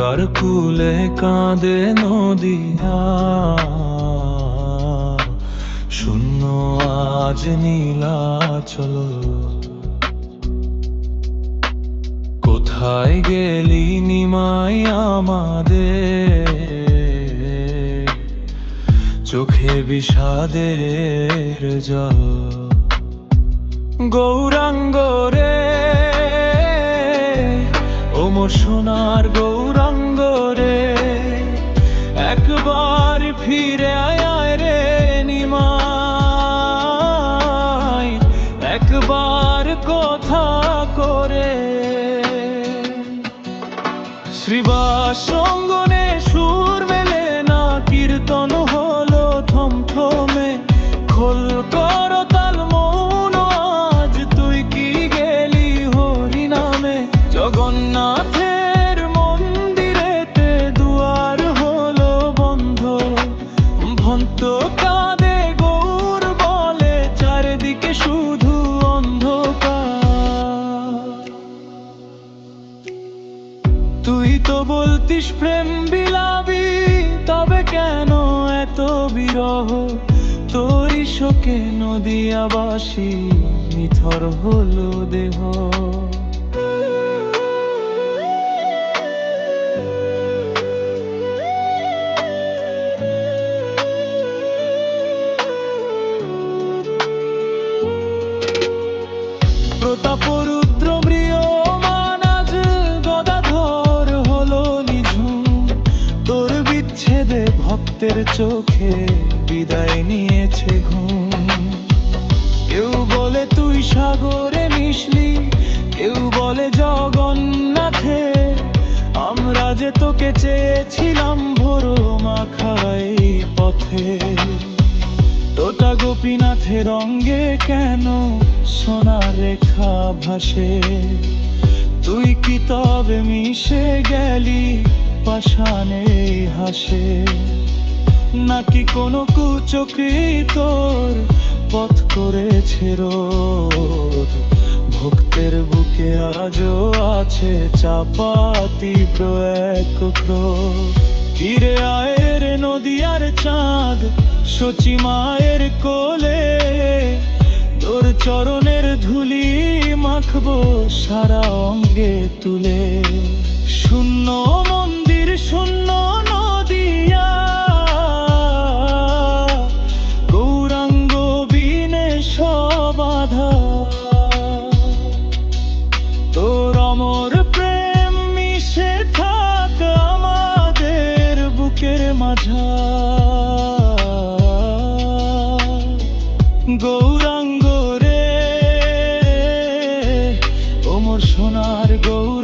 গঙ্গার কূলে কাঁদে নদিয়া, শূন্য আজ নীলাচল। কোথায় গেলি নিমাই আমাদের, চোখে বিষাদের জল। গৌরাঙ্গ রে, ও মোর সোনার গৌরাঙ্গ রে, একবার ফিরে আয় রে নিমাই, একবার কথা করে। শ্রীবাস অঙ্গনে সুর মেলে না, কীর্তন হলো থমথমে। খোল কর তাল মৌন, আজ তুই কি গেলি হরি নামে। জগন্নাথের মন্দিরেতে দুয়ার হলো বন্ধ, ভন্ত কাঁদে গৌর বলে, চারিদিকে শুধু অন্ধকার। তুই তো বলতিস প্রেম বিলাবি, তবে কেন এত বিরহ? তোরই শোকে নদিয়াবাসী নিথর হলো দেহ। প্রতাপরুদ্র ম্রিয়মান আজ গদাধর হলো নিঝুম। তোর বিচ্ছেদে ভক্তের চোখে বিদায় নিয়েছে ঘুম। কেউ বলে তুই সাগরে মিশলি, কেউ বলে জগন্নাথে। আমরা যে তোকে চেয়েছিলাম ভোর মাখাই পথে। তোটা গোপীনাথের অঙ্গে কেন সোনার রেখা ভাসে? তুই কি তবে মিশে গেলি পাষাণে হাসে? নাকি কোনো কুচক্রী তোর পথ করেছে রোধ? ভক্তের বুকে আজও আছে চাপা তীব্র এক ক্রোধ। ফিরে আয় রে নদিয়ার চাঁদ, শচী মায়ের কোলে। তোর চরণের ধুলি মাখবো সারা অঙ্গে তুলে। শূন্য মন্দির শূন্য নদিয়া, গৌরাঙ্গ বিনে সব আঁধার। তোর অমর প্রেম মিশে থাক আমাদের বুকের মাঝার। গৌরাঙ্গ রে, ও মোর সোনার গৌর।